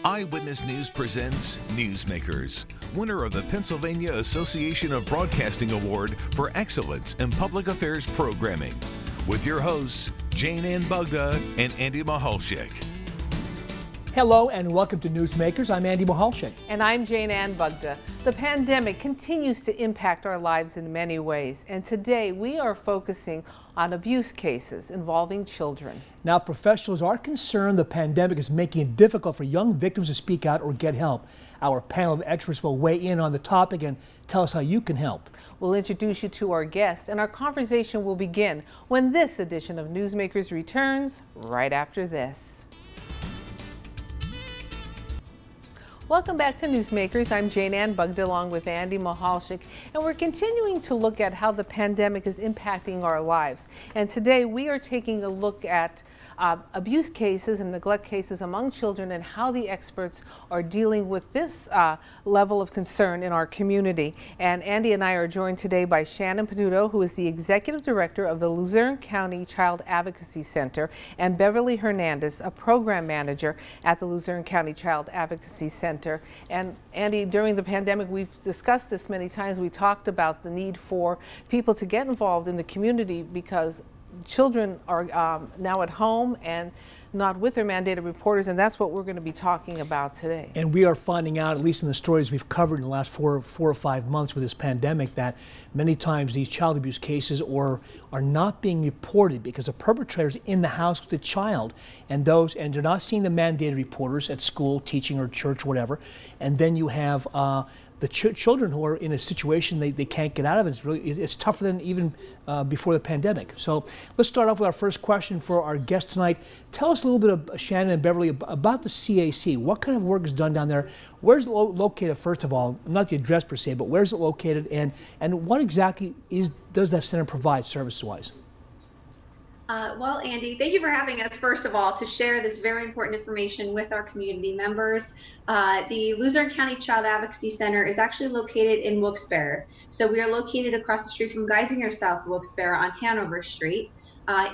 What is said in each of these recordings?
Eyewitness News presents Newsmakers, winner of the Pennsylvania Association of Broadcasting Award for Excellence in Public Affairs Programming, with your hosts, Jane Ann Bugda and Andy Mahalchik. Hello and welcome to Newsmakers. I'm Andy Mahalchik. And I'm Jane Ann Bugda. The pandemic continues to impact our lives in many ways, and today we are focusing on abuse cases involving children. Now, professionals are concerned the pandemic is making it difficult for young victims to speak out or get help. Our panel of experts will weigh in on the topic and tell us how you can help. We'll introduce you to our guests, and our conversation will begin when this edition of Newsmakers returns right after this. Welcome back to Newsmakers. I'm Jane Ann Bugda along with Andy Mahalchik, and we're continuing to look at how the pandemic is impacting our lives. And today we are taking a look at abuse cases and neglect cases among children and how the experts are dealing with this level of concern in our community. And Andy and I are joined today by Shannon Peduto, who is the Executive Director of the Luzerne County Child Advocacy Center, and Beverly Hernandez, a Program Manager at the Luzerne County Child Advocacy Center. And Andy, during the pandemic, we've discussed this many times. We talked about the need for people to get involved in the community because children are now at home and not with their mandated reporters, and that's what we're going to be talking about today. And we are finding out, at least in the stories we've covered in the last four or 5 months with this pandemic, that many times these child abuse cases are not being reported because the perpetrator's in the house with the child, and they're not seeing the mandated reporters at school, teaching, or church, whatever. And then you have the children who are in a situation they can't get out of. It's tougher than even before the pandemic. So let's start off with our first question for our guest tonight. Tell us a little bit, Shannon and Beverly, about the CAC. What kind of work is done down there? Where's it located, first of all? Not the address per se, but where's it located, and what exactly does that center provide service-wise? Well, Andy, thank you for having us, first of all, to share this very important information with our community members. The Luzerne County Child Advocacy Center is actually located in Wilkes-Barre. So we are located across the street from Geisinger South Wilkes-Barre on Hanover Street.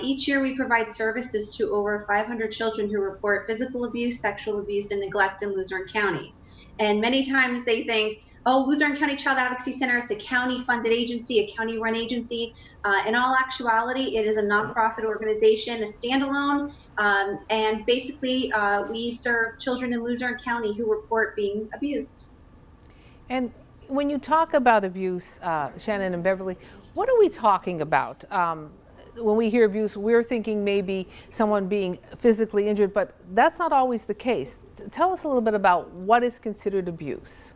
Each year we provide services to over 500 children who report physical abuse, sexual abuse, and neglect in Luzerne County. And many times they think, oh, Luzerne County Child Advocacy Center, it's a county-funded agency, a county-run agency. In all actuality, it is a nonprofit organization, a standalone, and basically we serve children in Luzerne County who report being abused. And when you talk about abuse, Shannon and Beverly, what are we talking about? When we hear abuse, we're thinking maybe someone being physically injured, but that's not always the case. Tell us a little bit about what is considered abuse.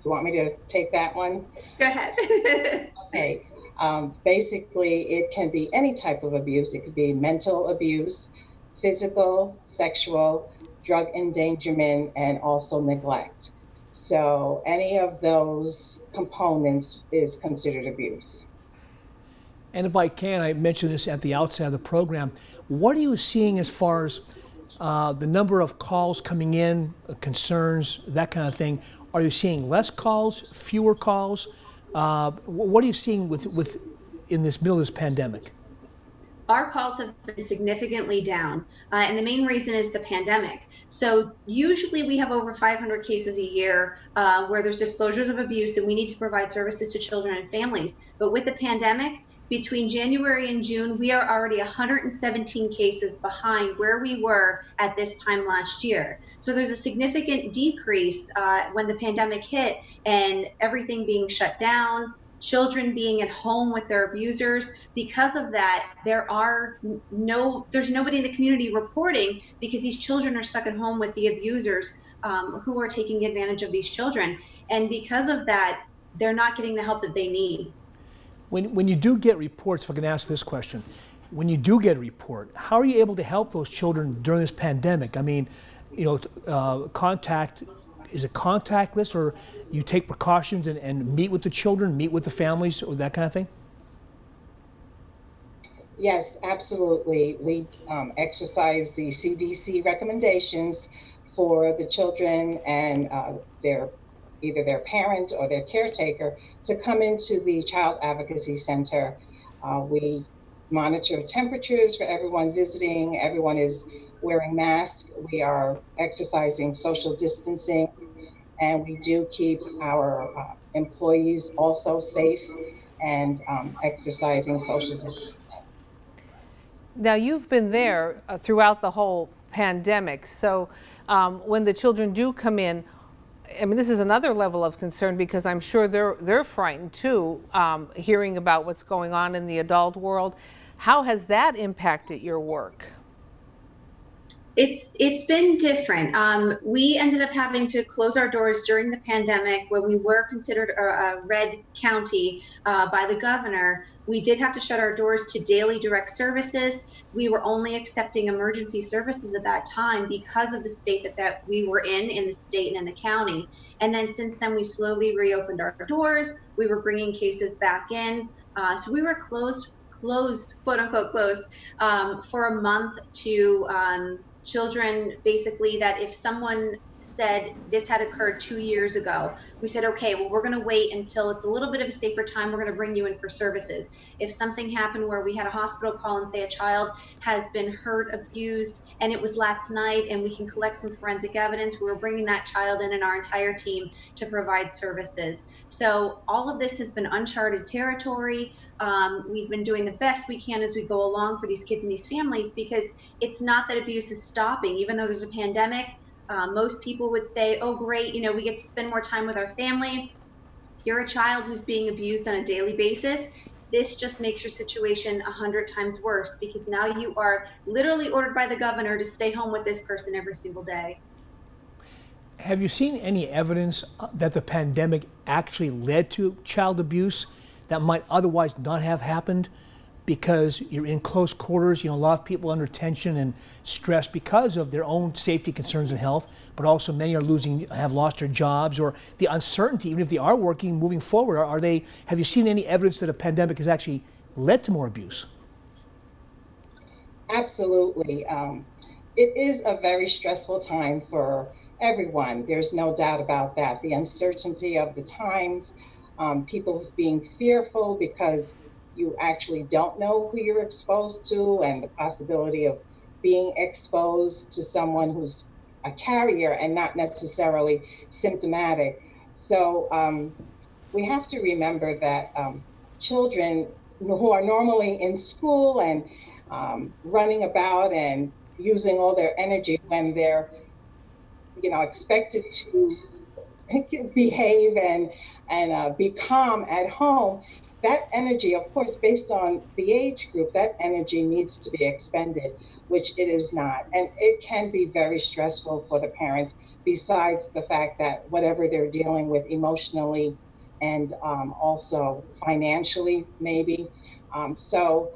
You want me to take that one? Go ahead. Okay. Basically, it can be any type of abuse. It could be mental abuse, physical, sexual, drug endangerment, and also neglect. So any of those components is considered abuse. And if I can, I mentioned this at the outset of the program. What are you seeing as far as the number of calls coming in, concerns, that kind of thing? Are you seeing less calls, fewer calls? What are you seeing with in this middle of this pandemic? Our calls have been significantly down, and the main reason is the pandemic. So usually we have over 500 cases a year where there's disclosures of abuse, and we need to provide services to children and families. But with the pandemic, between January and June, we are already 117 cases behind where we were at this time last year. So there's a significant decrease when the pandemic hit and everything being shut down, children being at home with their abusers. Because of that, there's nobody in the community reporting because these children are stuck at home with the abusers who are taking advantage of these children. And because of that, they're not getting the help that they need. When you do get reports, if I can ask this question, when you do get a report, how are you able to help those children during this pandemic? I mean, is it contactless, or you take precautions and meet with the children, meet with the families, or that kind of thing? Yes, absolutely. We exercise the CDC recommendations for the children and either their parent or their caretaker to come into the Child Advocacy Center. We monitor temperatures for everyone visiting. Everyone is wearing masks. We are exercising social distancing, and we do keep our employees also safe and exercising social distancing. Now, you've been there throughout the whole pandemic. So when the children do come in, I mean, this is another level of concern because I'm sure they're frightened too, hearing about what's going on in the adult world. How has that impacted your work? It's been different. We ended up having to close our doors during the pandemic when we were considered a red county by the governor. We did have to shut our doors to daily direct services. We were only accepting emergency services at that time because of the state that we were in the state and in the county. And then since then, we slowly reopened our doors. We were bringing cases back in. So we were closed, quote unquote, closed for a month to children, basically, that if someone said this had occurred 2 years ago, we said, okay, well, we're going to wait until it's a little bit of a safer time. We're going to bring you in for services. If something happened where we had a hospital call and say a child has been hurt, abused, and it was last night, and we can collect some forensic evidence, we were bringing that child in and our entire team to provide services. So all of this has been uncharted territory. We've been doing the best we can as we go along for these kids and these families, because it's not that abuse is stopping. Even though there's a pandemic, most people would say, oh, great, we get to spend more time with our family. If you're a child who's being abused on a daily basis, this just makes your situation 100 times worse, because now you are literally ordered by the governor to stay home with this person every single day. Have you seen any evidence that the pandemic actually led to child abuse that might otherwise not have happened because you're in close quarters? A lot of people under tension and stress because of their own safety concerns and health, but also many have lost their jobs, or the uncertainty, even if they are working, moving forward. Have you seen any evidence that a pandemic has actually led to more abuse? Absolutely. It is a very stressful time for everyone. There's no doubt about that. The uncertainty of the times, people being fearful because you actually don't know who you're exposed to, and the possibility of being exposed to someone who's a carrier and not necessarily symptomatic. So we have to remember that children who are normally in school and running about and using all their energy when they're expected to behave and be calm at home, that energy, of course, based on the age group, that energy needs to be expended, which it is not. And it can be very stressful for the parents, besides the fact that whatever they're dealing with emotionally and also financially, maybe. So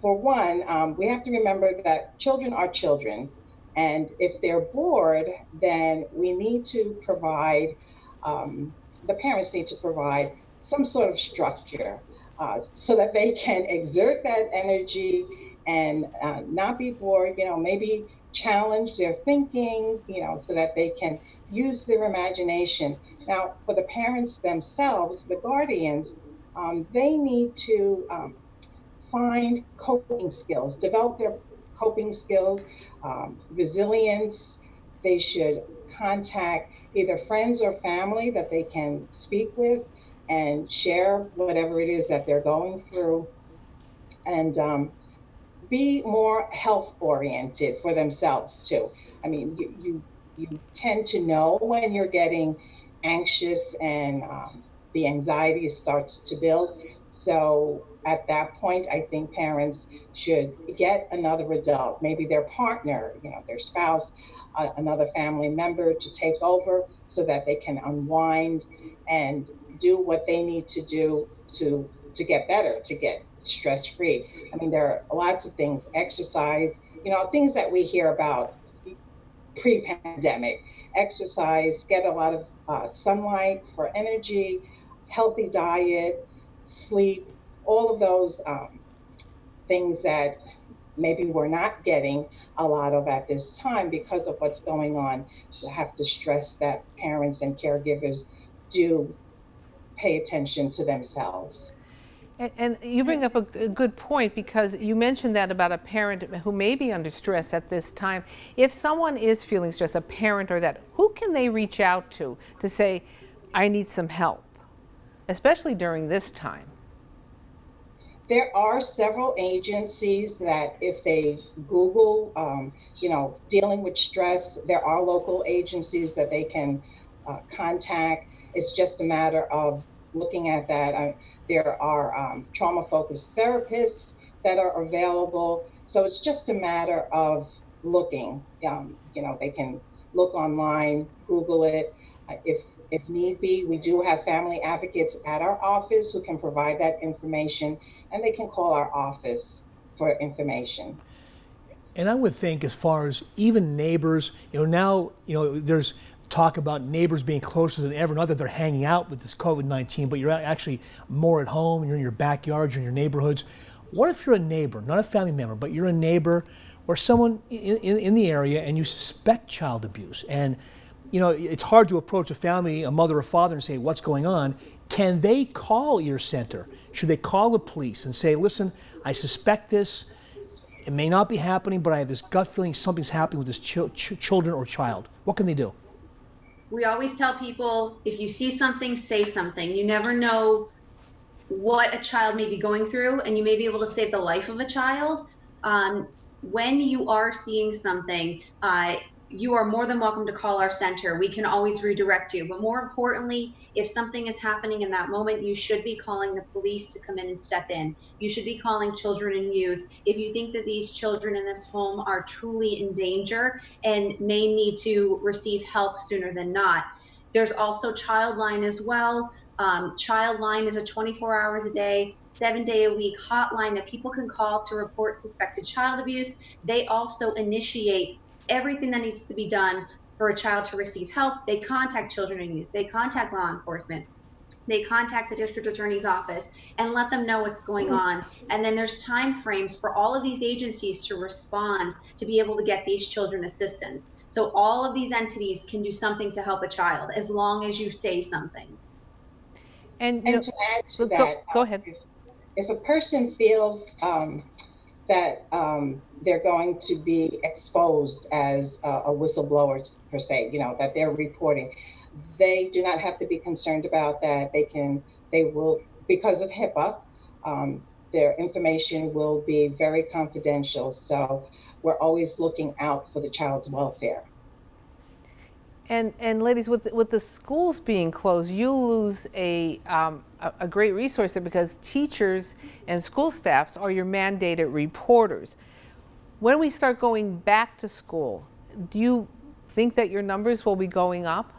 for one, we have to remember that children are children. And if they're bored, then we need to provide, the parents need to provide some sort of structure so that they can exert that energy and not be bored, maybe challenge their thinking, so that they can use their imagination. Now, for the parents themselves, the guardians, they need to find coping skills, develop their coping skills, resilience. They should contact either friends or family that they can speak with and share whatever it is that they're going through, and be more health oriented for themselves too. I mean, you tend to know when you're getting anxious and the anxiety starts to build. So at that point, I think parents should get another adult, maybe their partner, their spouse, another family member, to take over so that they can unwind and do what they need to do to get better, to get stress free. I mean, there are lots of things, exercise, things that we hear about pre-pandemic. Exercise, get a lot of sunlight for energy, healthy diet, sleep, all of those things that maybe we're not getting a lot of at this time because of what's going on. We have to stress that parents and caregivers do pay attention to themselves. And you bring up a good point, because you mentioned that about a parent who may be under stress at this time. If someone is feeling stressed, a parent or that, who can they reach out to say, I need some help, especially during this time? There are several agencies that if they Google, dealing with stress, there are local agencies that they can contact. It's just a matter of looking at that. There are trauma-focused therapists that are available. So it's just a matter of looking. They can look online, Google it. If need be, we do have family advocates at our office who can provide that information, and they can call our office for information. And I would think, as far as even neighbors, now, there's talk about neighbors being closer than ever. Not that they're hanging out with this COVID-19, but you're actually more at home, you're in your backyards, you're in your neighborhoods. What if you're a neighbor, not a family member, but you're a neighbor or someone in the area, and you suspect child abuse? And it's hard to approach a family, a mother or father, and say, what's going on? Can they call your center? Should they call the police and say, listen, I suspect this. It may not be happening, but I have this gut feeling something's happening with this children or child. What can they do? We always tell people, if you see something, say something. You never know what a child may be going through, and you may be able to save the life of a child. When you are seeing something, you are more than welcome to call our center. We can always redirect you. But more importantly, if something is happening in that moment, you should be calling the police to come in and step in. You should be calling children and youth. If you think that these children in this home are truly in danger and may need to receive help sooner than not. There's also Childline as well. Childline is a 24 hours a day, 7-day-a-week hotline that people can call to report suspected child abuse. They also initiate everything that needs to be done for a child to receive help. They contact children and youth. They contact law enforcement. They contact the district attorney's office and let them know what's going on. And then there's time frames for all of these agencies to respond to be able to get these children assistance. So all of these entities can do something to help a child as long as you say something. And to add to that, go ahead. If a person feels that they're going to be exposed as a whistleblower per se, that they're reporting, they do not have to be concerned about that. They will, because of HIPAA, their information will be very confidential. So we're always looking out for the child's welfare. And ladies, with the schools being closed, you lose a great resource there, because teachers and school staffs are your mandated reporters. When we start going back to school, do you think that your numbers will be going up?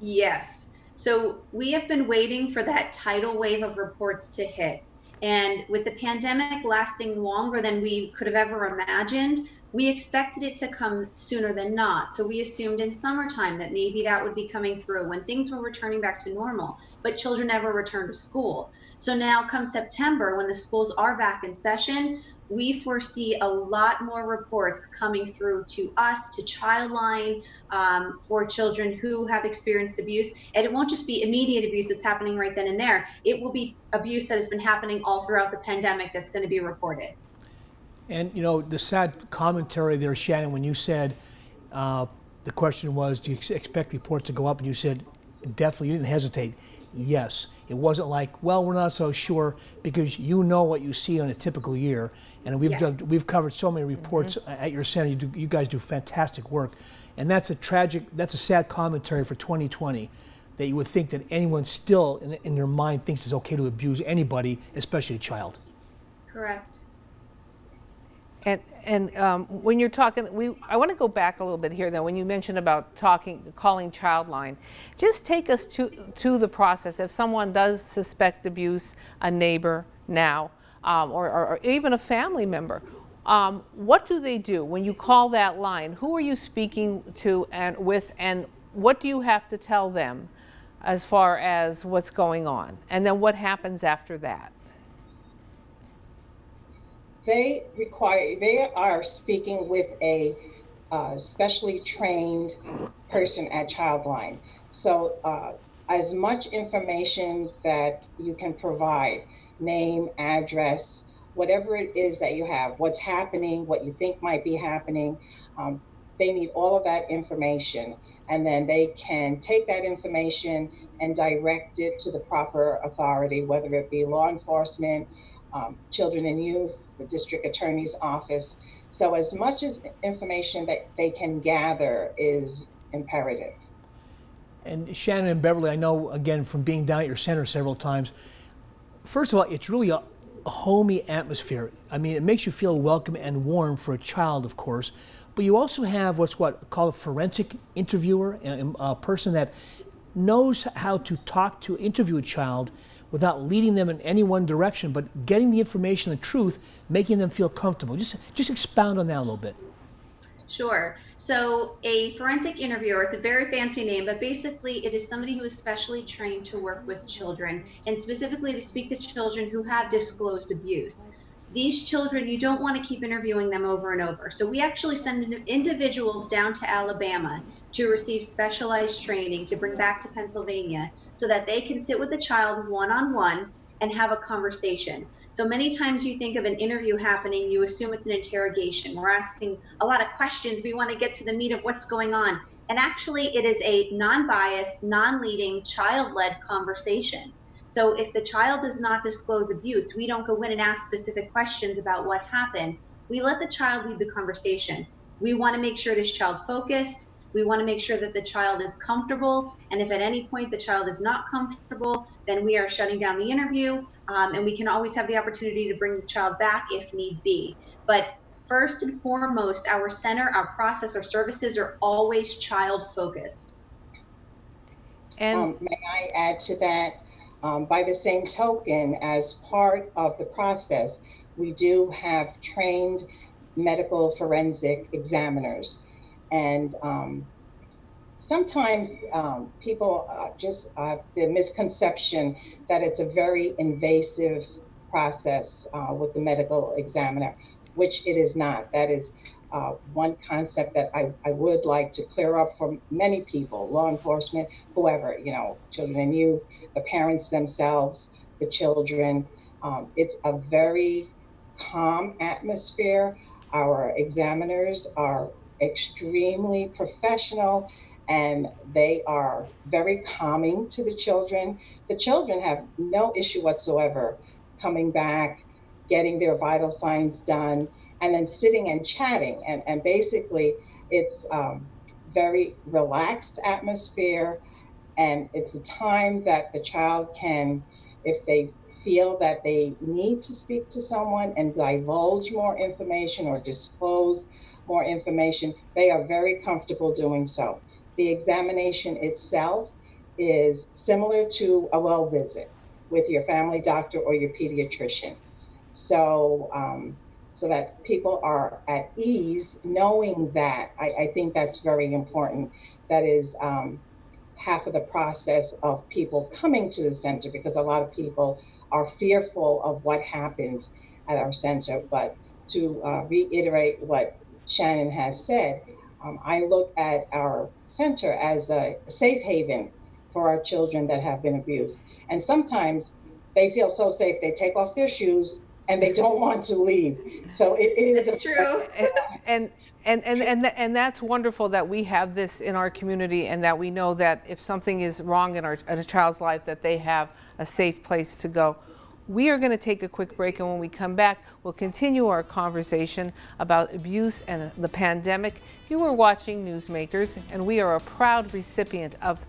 Yes. So we have been waiting for that tidal wave of reports to hit. And with the pandemic lasting longer than we could have ever imagined, we expected it to come sooner than not. So we assumed in summertime that maybe that would be coming through when things were returning back to normal, but children never returned to school. So now come September, when the schools are back in session, we foresee a lot more reports coming through to us, to Childline, for children who have experienced abuse. And it won't just be immediate abuse that's happening right then and there. It will be abuse that has been happening all throughout the pandemic that's going to be reported. And the sad commentary there, Shannon, when you said the question was, do you expect reports to go up? And you said, definitely, you didn't hesitate. Yes. It wasn't like, well, we're not so sure, because you know what you see on a typical year. And we've covered so many reports at your center. You guys do fantastic work. And that's a sad commentary for 2020, that you would think that anyone still in their mind thinks it's okay to abuse anybody, especially a child. Correct. And when you're talking, I want to go back a little bit here, though. When you mentioned about calling Childline, just take us to the process. If someone does suspect abuse, a neighbor now, or even a family member, what do they do when you call that line? Who are you speaking to and what do you have to tell them as far as what's going on? And then what happens after that? They are speaking with a specially trained person at Childline. So as much information that you can provide, name, address, whatever it is that you have, what's happening, what you think might be happening. Um, they need all of that information, and then they can take that information and direct it to the proper authority, whether it be law enforcement, children and youth, the district attorney's office. So as much as information that they can gather is imperative. And Shannon and Beverly, I know again from being down at your center several times, first of all, it's really a homey atmosphere. I mean, it makes you feel welcome and warm for a child, of course, but you also have what's called a forensic interviewer, a person that knows how to interview a child without leading them in any one direction, but getting the information, the truth, making them feel comfortable. Just expound on that a little bit. Sure. So a forensic interviewer, it's a very fancy name, but basically it is somebody who is specially trained to work with children and specifically to speak to children who have disclosed abuse. These children, you don't want to keep interviewing them over and over. So we actually send individuals down to Alabama to receive specialized training to bring back to Pennsylvania so that they can sit with the child one-on-one and have a conversation. So many times you think of an interview happening, you assume it's an interrogation. We're asking a lot of questions. We want to get to the meat of what's going on. And actually it is a non-biased, non-leading, child-led conversation. So if the child does not disclose abuse, we don't go in and ask specific questions about what happened. We let the child lead the conversation. We want to make sure it is child focused. We want to make sure that the child is comfortable. And if at any point the child is not comfortable, then we are shutting down the interview. And we can always have the opportunity to bring the child back if need be. But first and foremost, our center, our process, our services are always child focused. And may I add to that? By the same token, as part of the process, we do have trained medical forensic examiners. And sometimes people just the misconception that it's a very invasive process with the medical examiner, which it is not. That is one concept that I would like to clear up for many people, law enforcement, whoever, children and youth, the parents themselves, the children. It's a very calm atmosphere. Our examiners are extremely professional and they are very calming to the children. The children have no issue whatsoever coming back, getting their vital signs done, and then sitting and chatting. And basically it's very relaxed atmosphere. And it's a time that the child can, if they feel that they need to speak to someone and divulge more information or disclose more information, they are very comfortable doing so. The examination itself is similar to a well visit with your family doctor or your pediatrician. So, so that people are at ease knowing that. I think that's very important. That is half of the process of people coming to the center, because a lot of people are fearful of what happens at our center. But to reiterate what Shannon has said, I look at our center as a safe haven for our children that have been abused. And sometimes they feel so safe, they take off their shoes and they don't want to leave. So it is. It's true. And that's wonderful that we have this in our community, and that we know that if something is wrong in a child's life, that they have a safe place to go. We are going to take a quick break, and when we come back, we'll continue our conversation about abuse and the pandemic. You are watching Newsmakers, and we are a proud recipient of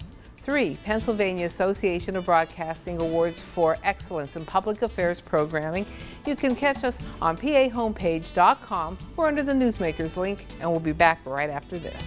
3 Pennsylvania Association of Broadcasting Awards for Excellence in Public Affairs Programming. You can catch us on pahomepage.com or under the Newsmakers link, and we'll be back right after this.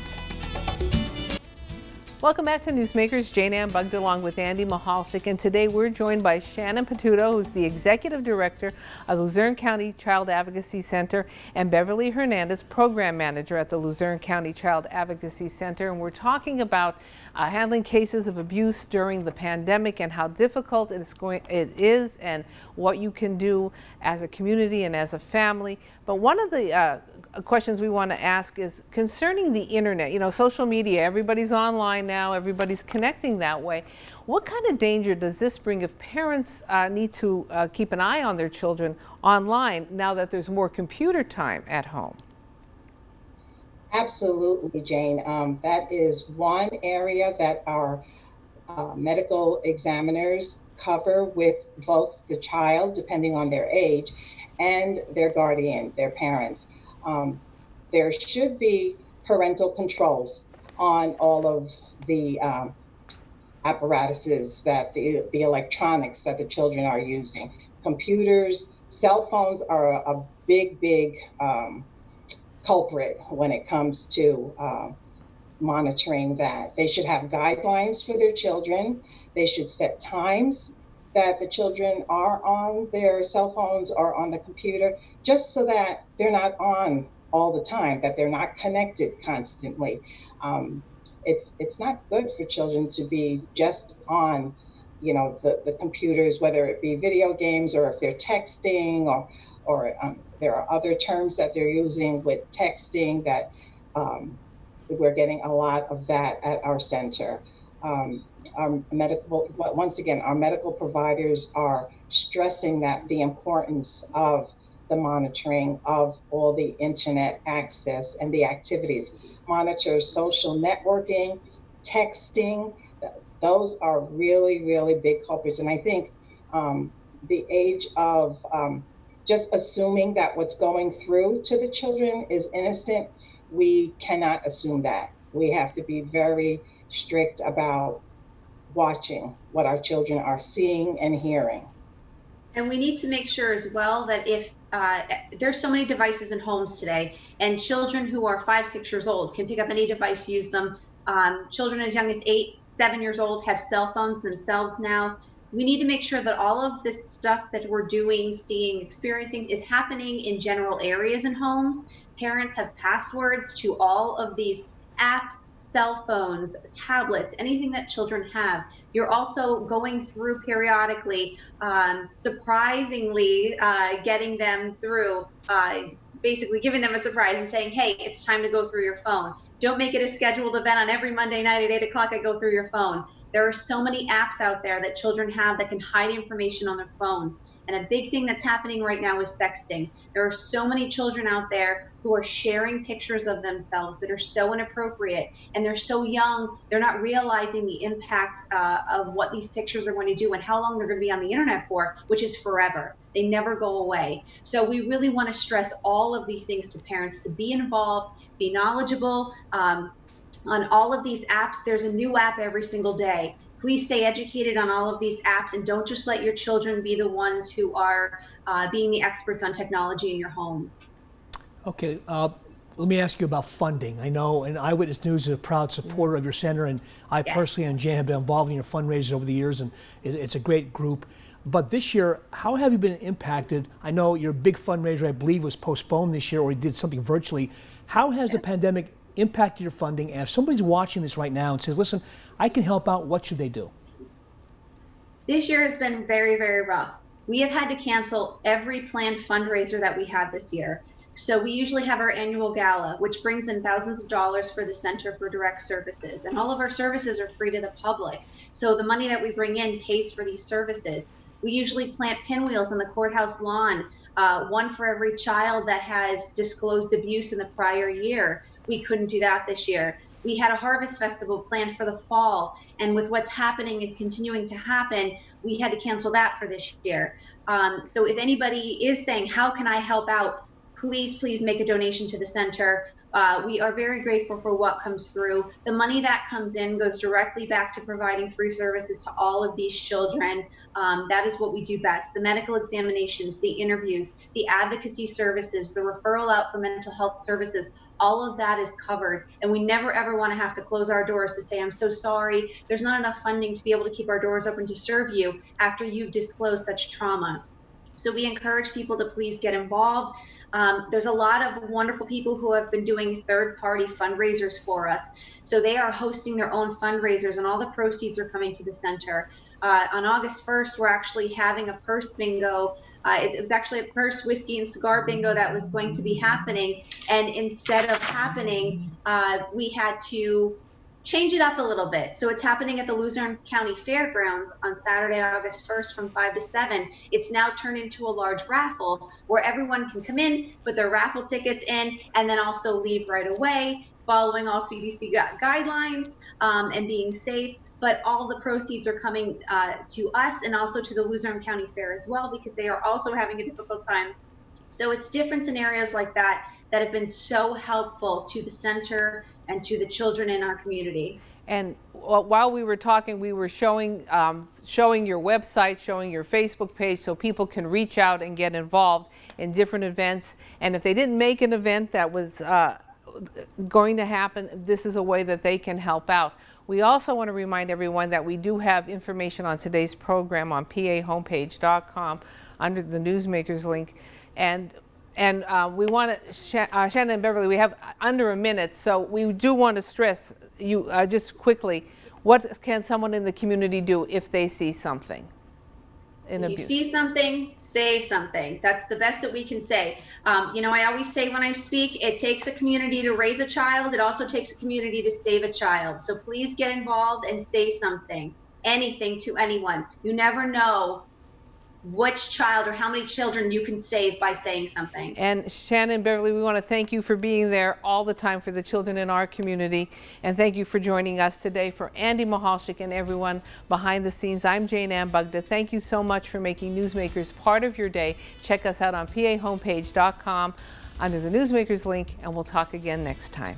Welcome back to Newsmakers. Jane Ann Bugd along with Andy Michalczyk, and today we're joined by Shannon Patuto, who's the Executive Director of the Luzerne County Child Advocacy Center, and Beverly Hernandez, Program Manager at the Luzerne County Child Advocacy Center. And we're talking about handling cases of abuse during the pandemic and how difficult it is and what you can do as a community and as a family. But one of the questions we want to ask is concerning the internet. You know, social media, everybody's online now, everybody's connecting that way. What kind of danger does this bring if parents need to keep an eye on their children online now that there's more computer time at home? Absolutely, Jane. That is one area that our medical examiners cover with both the child, depending on their age, and their guardian, their parents. There should be parental controls on all of the apparatuses the electronics that the children are using. Computers, cell phones are a big culprit when it comes to monitoring that. They should have guidelines for their children. They should set times that the children are on their cell phones or on the computer, just so that they're not on all the time, that they're not connected constantly. It's not good for children to be just on, the computers, whether it be video games or if they're texting or there are other terms that they're using with texting that we're getting a lot of that at our center. Once again, our medical providers are stressing that the importance of the monitoring of all the internet access and the activities. Monitor social networking, texting. Those are really big culprits. And I think the age of just assuming that what's going through to the children is innocent, we cannot assume that. We have to be very strict about watching what our children are seeing and hearing. And we need to make sure as well that if there's so many devices in homes today, and children who are 5, 6 years old can pick up any device, use them. Children as young as 8, 7 years old have cell phones themselves now. We need to make sure that all of this stuff that we're doing, seeing, experiencing is happening in general areas in homes. Parents have passwords to all of these apps, cell phones, tablets, anything that children have. You're also going through periodically, surprisingly getting them through, basically giving them a surprise and saying, hey, it's time to go through your phone. Don't make it a scheduled event on every Monday night at 8 o'clock I go through your phone. There are so many apps out there that children have that can hide information on their phones. And a big thing that's happening right now is sexting. There are so many children out there who are sharing pictures of themselves that are so inappropriate, and they're so young, they're not realizing the impact of what these pictures are going to do and how long they're going to be on the internet for, which is forever. They never go away. So we really want to stress all of these things to parents, to be involved, be knowledgeable. On all of these apps, there's a new app every single day. Please stay educated on all of these apps, and don't just let your children be the ones who are being the experts on technology in your home. Okay, let me ask you about funding. I know, and Eyewitness News is a proud supporter of your center, and I personally and Jan have been involved in your fundraisers over the years, and it's a great group. But this year, how have you been impacted? I know your big fundraiser, I believe, was postponed this year, or you did something virtually. How has the pandemic impacted your funding? And if somebody's watching this right now and says, listen, I can help out, what should they do? This year has been very rough. We have had to cancel every planned fundraiser that we had this year. So we usually have our annual gala, which brings in thousands of dollars for the Center for Direct Services. And all of our services are free to the public. So the money that we bring in pays for these services. We usually plant pinwheels on the courthouse lawn, one for every child that has disclosed abuse in the prior year. We couldn't do that this year. We had a harvest festival planned for the fall, and with what's happening and continuing to happen, we had to cancel that for this year. So if anybody is saying, how can I help out? Please make a donation to the center. We are very grateful for what comes through. The money that comes in goes directly back to providing free services to all of these children. That is what we do best. The medical examinations, the interviews, the advocacy services, the referral out for mental health services, all of that is covered. And we never ever want to have to close our doors to say, I'm so sorry, there's not enough funding to be able to keep our doors open to serve you after you've disclosed such trauma. So we encourage people to please get involved. There's a lot of wonderful people who have been doing third-party fundraisers for us. So they are hosting their own fundraisers, and all the proceeds are coming to the center. On August 1st, we're actually having a purse bingo It was actually a first whiskey and cigar bingo that was going to be happening. And instead of happening, we had to change it up a little bit. So it's happening at the Luzerne County Fairgrounds on Saturday, August 1st from 5 to 7. It's now turned into a large raffle where everyone can come in, put their raffle tickets in, and then also leave right away, following all CDC guidelines and being safe. But all the proceeds are coming to us and also to the Luzerne County Fair as well, because they are also having a difficult time. So it's different scenarios like that that have been so helpful to the center and to the children in our community. And while we were talking, we were showing your website, showing your Facebook page, so people can reach out and get involved in different events. And if they didn't make an event that was going to happen, this is a way that they can help out. We also want to remind everyone that we do have information on today's program on pahomepage.com under the Newsmakers link. And we want to, Shannon and Beverly, we have under a minute, so we do want to stress you just quickly, what can someone in the community do if they see something? If you see something, say something. That's the best that we can say. I always say when I speak, it takes a community to raise a child. It also takes a community to save a child. So please get involved and say something, anything to anyone. You never know which child or how many children you can save by saying something. And Shannon, Beverly, we want to thank you for being there all the time for the children in our community. And thank you for joining us today. For Andy Michalczyk and everyone behind the scenes, I'm Jane Ann Bugda. Thank you so much for making Newsmakers part of your day. Check us out on pahomepage.com under the Newsmakers link, and we'll talk again next time.